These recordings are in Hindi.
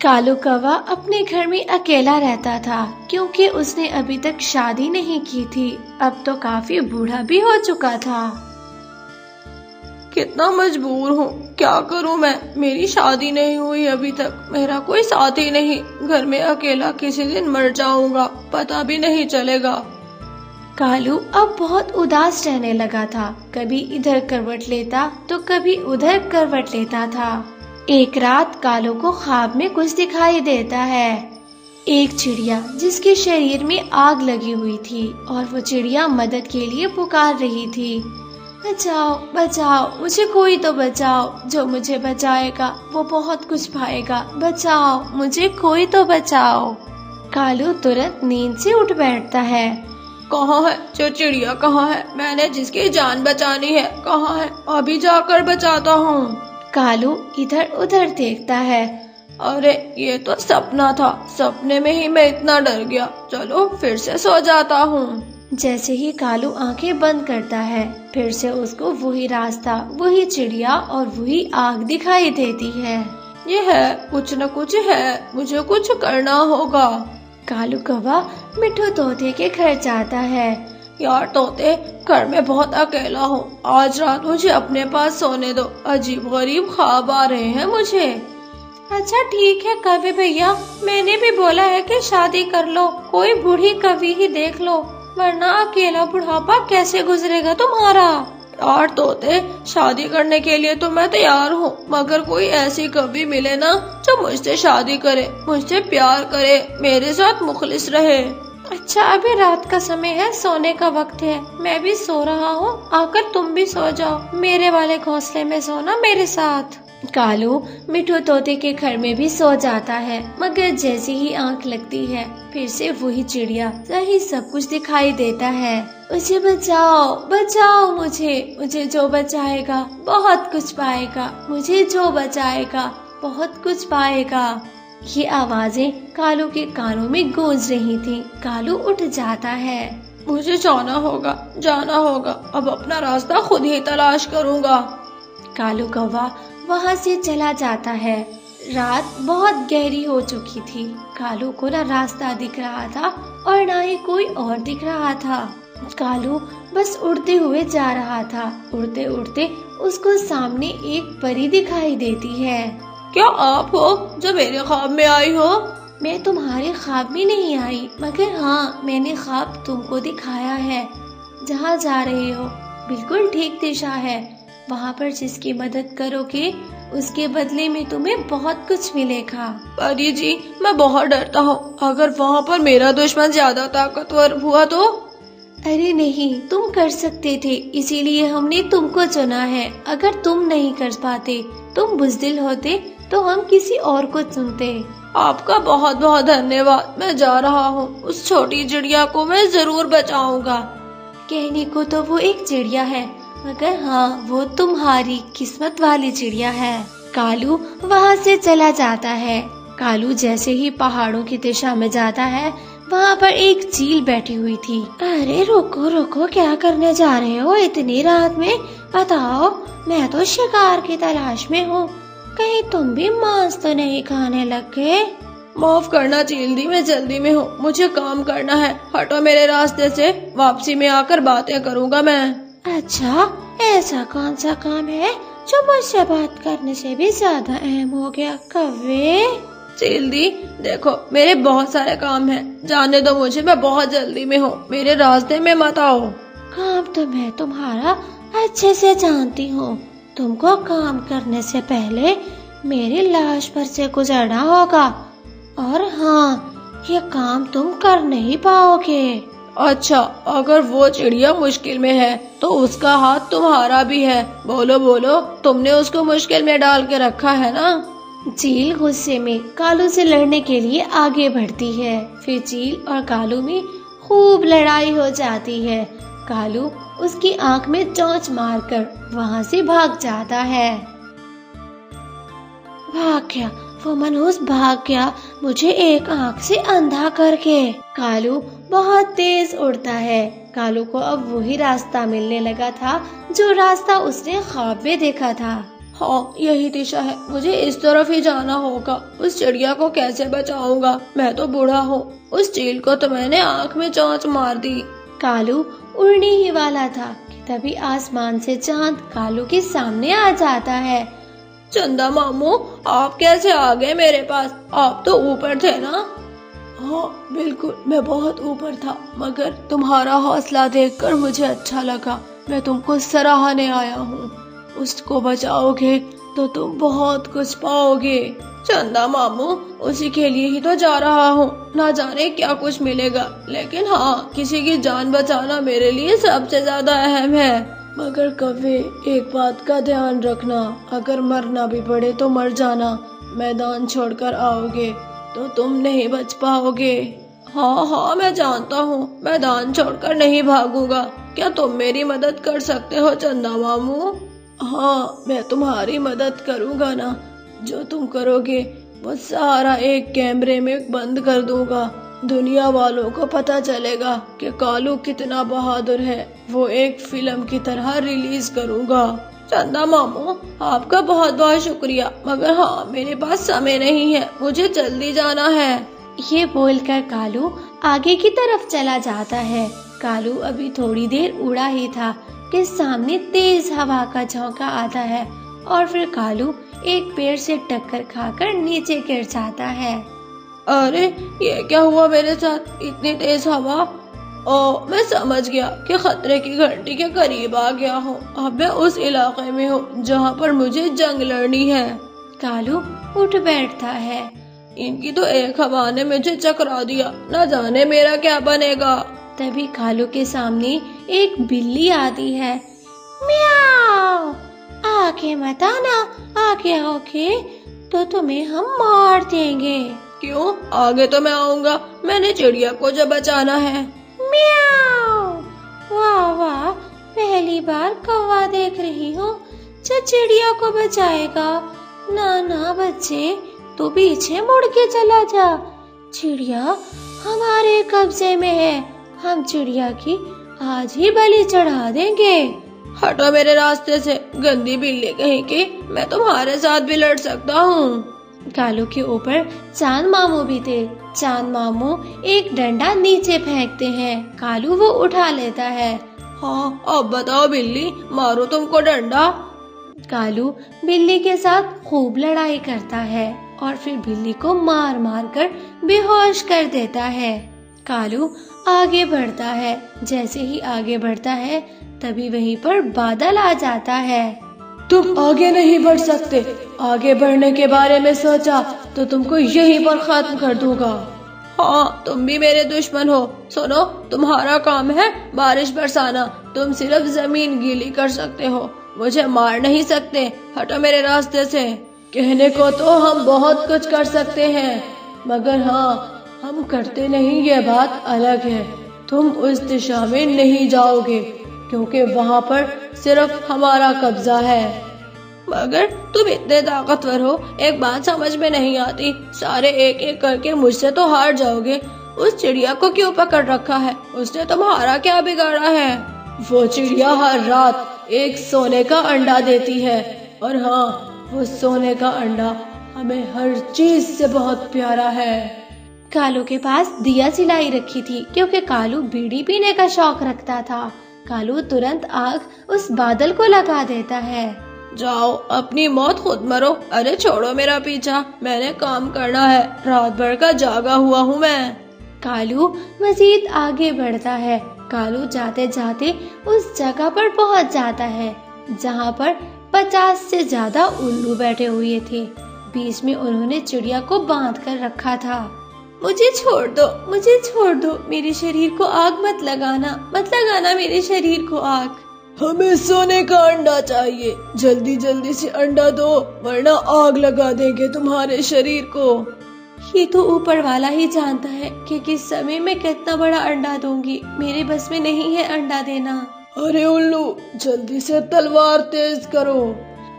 कालू कौवा अपने घर में अकेला रहता था क्योंकि उसने अभी तक शादी नहीं की थी। अब तो काफी बूढ़ा भी हो चुका था। कितना मजबूर हूँ, क्या करूँ मैं। मेरी शादी नहीं हुई अभी तक, मेरा कोई साथी नहीं। घर में अकेला किसी दिन मर जाऊंगा, पता भी नहीं चलेगा। कालू अब बहुत उदास रहने लगा था। कभी इधर करवट लेता तो कभी उधर करवट लेता था। एक रात कालू को ख्वाब में कुछ दिखाई देता है। एक चिड़िया जिसके शरीर में आग लगी हुई थी और वो चिड़िया मदद के लिए पुकार रही थी। बचाओ बचाओ, मुझे कोई तो बचाओ। जो मुझे बचाएगा वो बहुत कुछ पाएगा। बचाओ, मुझे कोई तो बचाओ। कालू तुरंत नींद से उठ बैठता है। कहाँ है जो चिड़िया, कहाँ है? मैंने जिसकी जान बचानी है, कहाँ है? अभी जाकर बचाता हूँ। कालू इधर उधर देखता है। अरे ये तो सपना था, सपने में ही मैं इतना डर गया। चलो फिर से सो जाता हूँ। जैसे ही कालू आंखें बंद करता है, फिर से उसको वही रास्ता, वही चिड़िया और वही आग दिखाई देती है। ये है, कुछ न कुछ है, मुझे कुछ करना होगा। कालू कौवा मिट्ठू तोते के घर जाता है। यार तोते, घर में बहुत अकेला हूँ, आज रात मुझे अपने पास सोने दो। अजीब गरीब ख्वाब आ रहे हैं मुझे। अच्छा ठीक है कवि भैया, मैंने भी बोला है कि शादी कर लो, कोई बूढ़ी कवि ही देख लो, वरना अकेला बुढ़ापा कैसे गुजरेगा तुम्हारा। यार तोते, शादी करने के लिए तो मैं तैयार हूँ, मगर कोई ऐसी कवि मिले ना जो मुझसे शादी करे, मुझसे प्यार करे, मेरे साथ मुखलिस रहे। अच्छा अभी रात का समय है, सोने का वक्त है, मैं भी सो रहा हूँ, आकर तुम भी सो जाओ, मेरे वाले घोंसले में सोना मेरे साथ। कालू मिट्ठू तोते के घर में भी सो जाता है, मगर जैसे ही आंख लगती है, फिर से वही चिड़िया सही सब कुछ दिखाई देता है। मुझे बचाओ बचाओ, मुझे जो बचाएगा बहुत कुछ पाएगा, मुझे जो बचाएगा बहुत कुछ पाएगा। ये आवाजें कालू के कानों में गूंज रही थी। कालू उठ जाता है। मुझे जाना होगा, अब अपना रास्ता खुद ही तलाश करूँगा। कालू कौवा वहाँ से चला जाता है। रात बहुत गहरी हो चुकी थी। कालू को ना रास्ता दिख रहा था और ना ही कोई और दिख रहा था। कालू बस उड़ते हुए जा रहा था। उड़ते उड़ते उसको सामने एक परी दिखाई देती है। क्या आप हो जो मेरे ख्वाब में आई हो? मैं तुम्हारे ख्वाब में नहीं आई, मगर हाँ मैंने ख्वाब तुमको दिखाया है। जहाँ जा रहे हो बिल्कुल ठीक दिशा है। वहाँ पर जिसकी मदद करोगे उसके बदले में तुम्हें बहुत कुछ मिलेगा। परी जी, मैं बहुत डरता हूँ, अगर वहाँ पर मेरा दुश्मन ज्यादा ताकतवर हुआ तो? अरे नहीं, तुम कर सकते थे, इसीलिए हमने तुमको चुना है। अगर तुम नहीं कर पाते, तुम बुज़दिल होते, तो हम किसी और को चुनते। आपका बहुत बहुत धन्यवाद। मैं जा रहा हूँ, उस छोटी चिड़िया को मैं जरूर बचाऊंगा। कहने को तो वो एक चिड़िया है, मगर हाँ वो तुम्हारी किस्मत वाली चिड़िया है। कालू वहाँ से चला जाता है। कालू जैसे ही पहाड़ों की दिशा में जाता है, वहाँ पर एक चील बैठी हुई थी। अरे रुको रुको, क्या करने जा रहे हो इतनी रात में? बताओ, मैं तो शिकार की तलाश में हूँ, कहीं तुम भी मांस तो नहीं खाने लग गए? माफ करना चील दी, मैं जल्दी में हूँ, मुझे काम करना है, हटो मेरे रास्ते से, वापसी में आकर बातें करूँगा मैं। अच्छा, ऐसा कौन सा काम है जो मुझसे बात करने से भी ज्यादा अहम हो गया कव्वे? चील दी, देखो मेरे बहुत सारे काम हैं, जाने दो मुझे, मैं बहुत जल्दी में हूँ, मेरे रास्ते में मत आओ। काम तो मैं तुम्हारा अच्छे से जानती हूँ। तुमको काम करने से पहले मेरी लाश पर से गुजरना होगा, और हाँ, ये काम तुम कर नहीं पाओगे। अच्छा, अगर वो चिड़िया मुश्किल में है तो उसका हाथ तुम्हारा भी है। बोलो बोलो, तुमने उसको मुश्किल में डाल के रखा है ना? चील गुस्से में कालू से लड़ने के लिए आगे बढ़ती है। फिर चील और कालू में खूब लड़ाई हो जाती है। कालू उसकी आंख में चोंच मारकर वहाँ से भाग जाता है। भाग गया, वो मनहूस भाग गया, मुझे एक आंख से अंधा करके। कालू बहुत तेज उड़ता है। कालू को अब वही रास्ता मिलने लगा था जो रास्ता उसने ख्वाब में देखा था। हाँ यही दिशा है, मुझे इस तरफ ही जाना होगा। उस चिड़िया को कैसे बचाऊंगा, मैं तो बूढ़ा हूँ। उस चील को तो मैंने आँख में चोंच मार दी। कालू उड़ने ही वाला था कि तभी आसमान से चांद कालू के सामने आ जाता है। चंदा मामू, आप कैसे आ गए मेरे पास? आप तो ऊपर थे ना? हाँ बिल्कुल, मैं बहुत ऊपर था, मगर तुम्हारा हौसला देखकर मुझे अच्छा लगा। मैं तुमको सराहने आया हूँ। उसको बचाओगे तो तुम बहुत कुछ पाओगे। चंदा मामू, उसी के लिए ही तो जा रहा हूँ। ना जाने क्या कुछ मिलेगा, लेकिन हाँ, किसी की जान बचाना मेरे लिए सबसे ज्यादा अहम है। मगर कव्वे, एक बात का ध्यान रखना, अगर मरना भी पड़े तो मर जाना। मैदान छोड़कर आओगे तो तुम नहीं बच पाओगे। हाँ हाँ, मैं जानता हूँ, मैदान छोड़कर नहीं भागूंगा। क्या तुम मेरी मदद कर सकते हो चंदा मामू? हाँ, मैं तुम्हारी मदद करूँगा ना। जो तुम करोगे वो सारा एक कैमरे में बंद कर दूंगा। दुनिया वालों को पता चलेगा कि कालू कितना बहादुर है। वो एक फिल्म की तरह रिलीज करूंगा। चंदा मामू, आपका बहुत बहुत शुक्रिया, मगर हाँ, मेरे पास समय नहीं है, मुझे जल्दी जाना है। ये बोलकर कालू आगे की तरफ चला जाता है। कालू अभी थोड़ी देर उड़ा ही था कि सामने तेज हवा का झोंका आता है और फिर कालू एक पेड़ से टक्कर खाकर नीचे गिर जाता है। अरे, ये क्या हुआ मेरे साथ? इतनी तेज हवा! ओ, मैं समझ गया कि खतरे की घंटी के करीब आ गया हूँ। अब मैं उस इलाके में हूँ जहाँ पर मुझे जंग लड़नी है। कालू उठ बैठता है। इनकी तो एक हवा ने मुझे चकरा दिया, न जाने मेरा क्या बनेगा। तभी कालू के सामने एक बिल्ली आती है। म्याऊ! आगे मत आना, आगे आओगे तो तुम्हें हम मार देंगे। क्यों? आगे तो मैं आऊंगा, मैंने चिड़िया को जो बचाना है। म्याऊ! वाह वाह, पहली बार कौवा देख रही हूँ जो चिड़िया को बचाएगा। ना ना बच्चे, तू पीछे मुड़ के चला जा। चिड़िया हमारे कब्जे में है, हम चिड़िया की आज ही बलि चढ़ा देंगे। हटो मेरे रास्ते से, गंदी बिल्ली कहीं की। मैं तुम्हारे साथ भी लड़ सकता हूँ। कालू के ऊपर चांद मामू भी थे। चांद मामू एक डंडा नीचे फेंकते हैं। कालू वो उठा लेता है। हाँ, अब बताओ बिल्ली, मारो तुमको डंडा। कालू बिल्ली के साथ खूब लड़ाई करता है और फिर बिल्ली को मार मार कर बेहोश कर देता है। कालू आगे बढ़ता है। जैसे ही आगे बढ़ता है तभी वहीं पर बादल आ जाता है। तुम आगे नहीं बढ़ सकते। आगे बढ़ने के बारे में सोचा तो तुमको यहीं पर खत्म कर दूंगा। हाँ, तुम भी मेरे दुश्मन हो। सुनो, तुम्हारा काम है बारिश बरसाना। तुम सिर्फ जमीन गीली कर सकते हो, मुझे मार नहीं सकते। हटो मेरे रास्ते से। कहने को तो हम बहुत कुछ कर सकते हैं, मगर हाँ, हम करते नहीं, ये बात अलग है। तुम उस दिशा में नहीं जाओगे क्योंकि वहाँ पर सिर्फ हमारा कब्जा है। मगर तुम इतने ताकतवर हो, एक बात समझ में नहीं आती। सारे एक एक करके मुझसे तो हार जाओगे। उस चिड़िया को क्यों पकड़ रखा है? उसने तुम्हारा क्या बिगाड़ा है? वो चिड़िया हर रात एक सोने का अंडा देती है, और हाँ, वो सोने का अंडा हमें हर चीज से बहुत प्यारा है। कालू के पास दिया जलाई रखी थी क्योंकि कालू बीड़ी पीने का शौक रखता था। कालू तुरंत आग उस बादल को लगा देता है। जाओ, अपनी मौत खुद मरो। अरे छोड़ो मेरा पीछा, मैंने काम करना है। रात भर का जागा हुआ हूँ मैं। कालू मजीद आगे बढ़ता है। कालू जाते जाते उस जगह पर पहुँच जाता है जहाँ पर 50 से ज्यादा उल्लू बैठे हुए थे। बीच में उन्होंने चिड़िया को बांध कर रखा था। मुझे छोड़ दो, मुझे छोड़ दो। मेरे शरीर को आग मत लगाना, मत लगाना मेरे शरीर को आग। हमें सोने का अंडा चाहिए। जल्दी जल्दी से अंडा दो, वरना आग लगा देंगे तुम्हारे शरीर को। ये तो ऊपर वाला ही जानता है कि किस समय मैं कितना बड़ा अंडा दूंगी। मेरे बस में नहीं है अंडा देना। अरे उल्लू, जल्दी से तलवार तेज करो।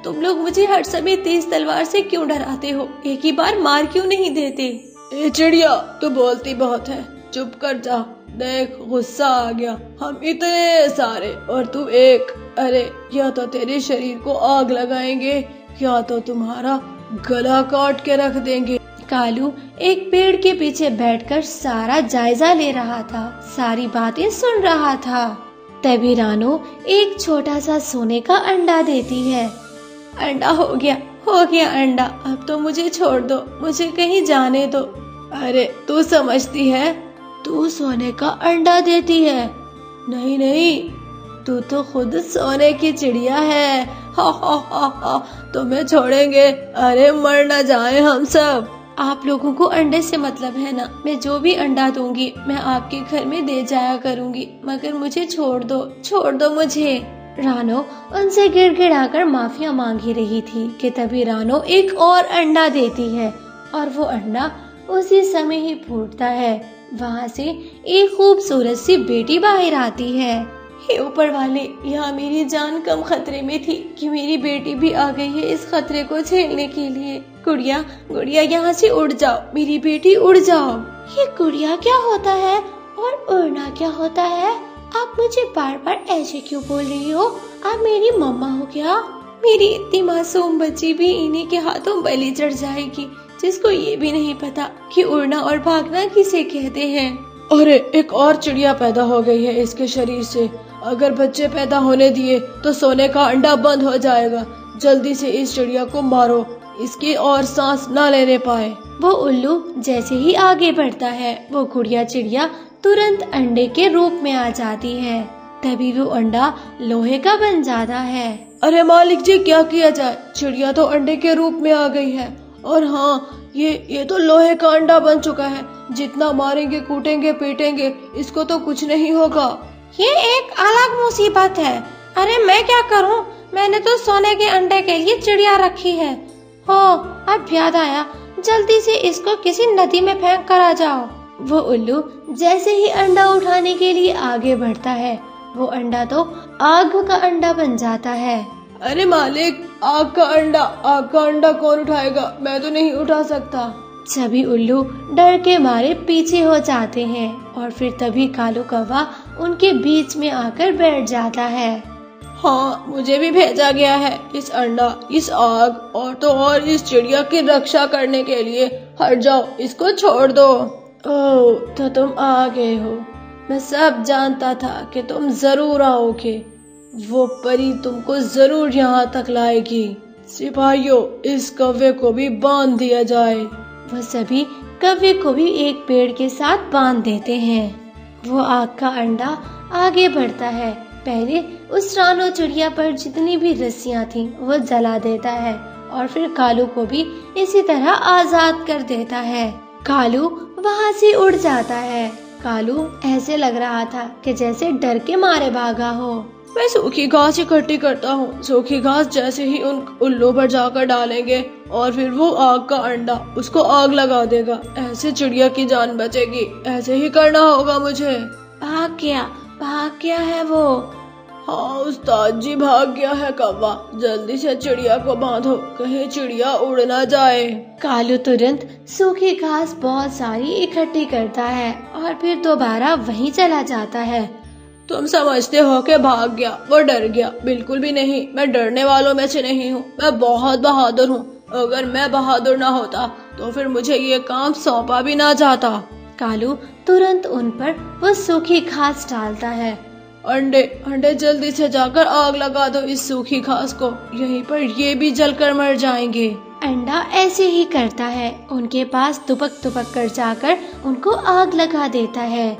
तुम लोग मुझे हर समय तेज तलवार से क्यों डराते हो? एक ही बार मार क्यों नहीं देते? ए चिड़िया, तू बोलती बहुत है, चुप कर जा। देख, गुस्सा आ गया। हम इतने सारे और तू एक। अरे, या तो तेरे शरीर को आग लगाएंगे या तो तुम्हारा गला काट के रख देंगे। कालू एक पेड़ के पीछे बैठकर सारा जायजा ले रहा था, सारी बातें सुन रहा था। तभी रानो एक छोटा सा सोने का अंडा देती है। अंडा हो गया अंडा, अब तो मुझे छोड़ दो, मुझे कहीं जाने दो। अरे तू समझती है, तू सोने का अंडा देती है। नहीं नहीं, तू तो खुद सोने की चिड़िया है। हा हा हा हा, तुम्हें छोड़ेंगे? अरे मर न जाए हम सब। आप लोगों को अंडे से मतलब है ना, मैं जो भी अंडा दूंगी मैं आपके घर में दे जाया करूंगी, मगर मुझे छोड़ दो मुझे। रानो उनसे गिड़गिड़ाकर माफिया मांग ही रही थी कि तभी रानो एक और अंडा देती है और वो अंडा उसी समय ही फूटता है। वहाँ से एक खूबसूरत सी बेटी बाहर आती है। हे ऊपर वाले, यहाँ मेरी जान कम खतरे में थी कि मेरी बेटी भी आ गई है इस खतरे को झेलने के लिए। गुड़िया गुड़िया, यहाँ से उड़ जाओ, मेरी बेटी उड़ जाओ। ये गुड़िया क्या होता है और उड़ना क्या होता है? आप मुझे बार बार ऐसे क्यों बोल रही हो? आप मेरी मम्मा हो क्या? मेरी इतनी मासूम बच्ची भी इन्हीं के हाथों बलि चढ़ जाएगी, जिसको ये भी नहीं पता कि उड़ना और भागना किसे कहते हैं। अरे एक और चिड़िया पैदा हो गई है इसके शरीर से। अगर बच्चे पैदा होने दिए तो सोने का अंडा बंद हो जाएगा। जल्दी से इस चिड़िया को मारो, इसकी और सांस ना लेने पाए। वो उल्लू जैसे ही आगे बढ़ता है, वो गुड़िया चिड़िया तुरंत अंडे के रूप में आ जाती है। तभी वो अंडा लोहे का बन जाता है। अरे मालिक जी, क्या किया जाए? चिड़िया तो अंडे के रूप में आ गई है, और हाँ, ये तो लोहे का अंडा बन चुका है। जितना मारेंगे कूटेंगे पीटेंगे, इसको तो कुछ नहीं होगा। ये एक अलग मुसीबत है। अरे मैं क्या करूं? मैंने तो सोने के अंडे के लिए चिड़िया रखी है। हो, अब याद आया, जल्दी से इसको किसी नदी में फेंक कर आ जाओ। वो उल्लू जैसे ही अंडा उठाने के लिए आगे बढ़ता है, वो अंडा तो आग का अंडा बन जाता है। अरे मालिक, आग का अंडा कौन उठाएगा? मैं तो नहीं उठा सकता। सभी उल्लू डर के मारे पीछे हो जाते हैं और फिर तभी कालू कौवा उनके बीच में आकर बैठ जाता है। हाँ, मुझे भी भेजा गया है इस अंडा, इस आग और इस चिड़िया की रक्षा करने के लिए। हट जाओ, इसको छोड़ दो। ओह, तो तुम आ गए हो। मैं सब जानता था कि तुम जरूर आओगे। वो परी तुमको जरूर यहाँ तक लाएगी। सिपाहियों, इस कौवे को भी बांध दिया जाए। वो सभी कौवे को भी एक पेड़ के साथ बांध देते हैं। वो आग का अंडा आगे बढ़ता है। पहले उस रानो चिड़िया पर जितनी भी रस्सियाँ थीं वो जला देता है और फिर कालू को भी इसी तरह आजाद कर देता है। कालू वहाँ से उड़ जाता है। कालू ऐसे लग रहा था कि जैसे डर के मारे भागा हो। मैं सूखी घास इकट्ठी करता हूँ। सूखी घास जैसे ही उन उल्लू पर जाकर डालेंगे और फिर वो आग का अंडा उसको आग लगा देगा, ऐसे चिड़िया की जान बचेगी। ऐसे ही करना होगा मुझे। भाग गया है वो। हाँ उस्ताद जी, भाग गया है कौवा। जल्दी से चिड़िया को बांधो, कहीं चिड़िया उड़ ना जाए। कालू तुरंत सूखी घास बहुत सारी इकट्ठी करता है और फिर दोबारा वहीं चला जाता है। तुम समझते हो कि भाग गया, वो डर गया? बिल्कुल भी नहीं, मैं डरने वालों में से नहीं हूँ। मैं बहुत बहादुर हूँ। अगर मैं बहादुर ना होता तो फिर मुझे ये काम सौंपा भी ना जाता। कालू तुरंत उन पर वो सूखी घास डालता है। अंडे जल्दी से जाकर आग लगा दो इस सूखी घास को, यहीं पर ये भी जलकर मर जाएंगे। अंडा ऐसे ही करता है, उनके पास दुबक कर जाकर उनको आग लगा देता है।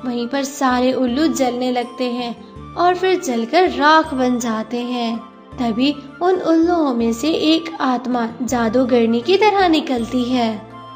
वहीं पर सारे उल्लू जलने लगते हैं और फिर जलकर राख बन जाते हैं। तभी उन उल्लुओं में से एक आत्मा जादूगरनी की तरह निकलती है।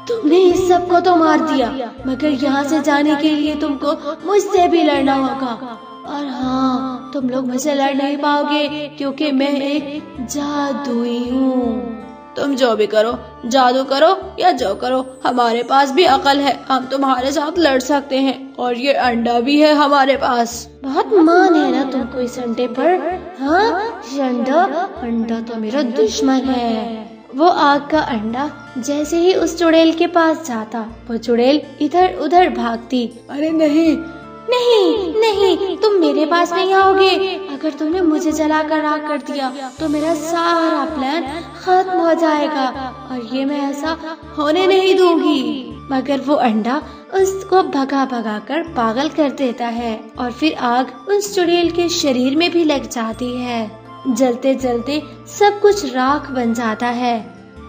तुमने इस सबको तो मार दिया, मगर यहाँ से जाने के लिए तुमको मुझसे भी लड़ना होगा। और हाँ, तुम लोग मुझसे लड़ नहीं पाओगे क्योंकि मैं एक जादुई हूँ। तुम जो भी करो, जादू करो या जो करो, हमारे पास भी अकल है। हम तुम्हारे साथ लड़ सकते हैं और ये अंडा भी है हमारे पास। बहुत मान है ना तुमको इस अंडे पर? हाँ, अंडा तो मेरा दुश्मन है। वो आग का अंडा जैसे ही उस चुड़ैल के पास जाता, वो चुड़ैल इधर उधर भागती। अरे नहीं, नहीं नहीं, तुम मेरे पास नहीं आओगे। अगर तुमने मुझे जलाकर राख कर दिया तो मेरा सारा प्लान खत्म हो जाएगा और ये मैं ऐसा होने नहीं दूंगी। मगर वो अंडा उसको भगा भगा कर पागल कर देता है और फिर आग उस चुड़ैल के शरीर में भी लग जाती है। जलते जलते सब कुछ राख बन जाता है।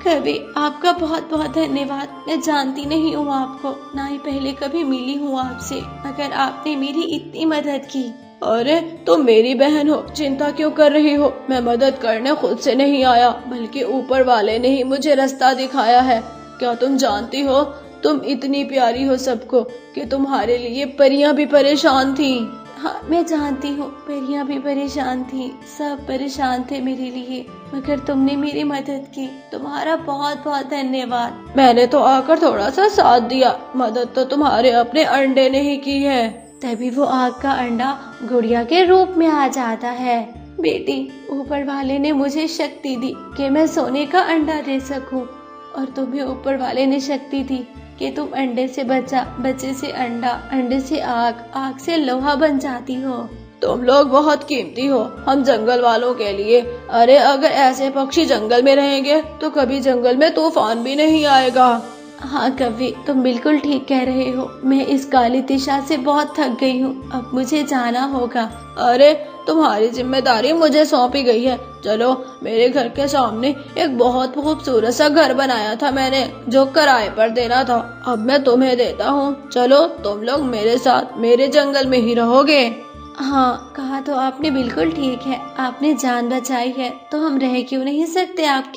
कभी आपका बहुत बहुत धन्यवाद। मैं जानती नहीं हूँ आपको, ना ही पहले कभी मिली हूँ आपसे, मगर आपने मेरी इतनी मदद की। अरे तुम मेरी बहन हो, चिंता क्यों कर रही हो? मैं मदद करने खुद से नहीं आया, बल्कि ऊपर वाले ने ही मुझे रास्ता दिखाया है। क्या तुम जानती हो, तुम इतनी प्यारी हो सबको कि तुम्हारे लिए परियां भी परेशान थीं। हाँ मैं जानती हूँ, परियां भी परेशान थी, सब परेशान थे मेरे लिए, मगर तुमने मेरी मदद की। तुम्हारा बहुत बहुत धन्यवाद। मैंने तो आकर थोड़ा सा साथ दिया, मदद तो तुम्हारे अपने अंडे ने ही की है। तभी वो आग का अंडा गुड़िया के रूप में आ जाता है। बेटी, ऊपर वाले ने मुझे शक्ति दी कि मैं सोने का अंडा दे सकूं, और तुम्हें ऊपर वाले ने शक्ति दी कि तुम अंडे से बच्चा, बच्चे से अंडा, अंडे से आग, आग से लोहा बन जाती हो। तुम लोग बहुत कीमती हो हम जंगल वालों के लिए। अरे अगर ऐसे पक्षी जंगल में रहेंगे तो कभी जंगल में तूफान भी नहीं आएगा। हाँ कवि, तुम बिल्कुल ठीक कह रहे हो। मैं इस काली दिशा से बहुत थक गई हूँ, अब मुझे जाना होगा। अरे तुम्हारी जिम्मेदारी मुझे सौंपी गई है। चलो, मेरे घर के सामने एक बहुत खूबसूरत सा घर बनाया था मैंने, जो किराए पर देना था। अब मैं तुम्हें देता हूँ। चलो तुम लोग मेरे साथ मेरे जंगल में ही रहोगे। हाँ, कहा तो आपने बिल्कुल ठीक है। आपने जान बचाई है तो हम रह क्यों नहीं सकते आपके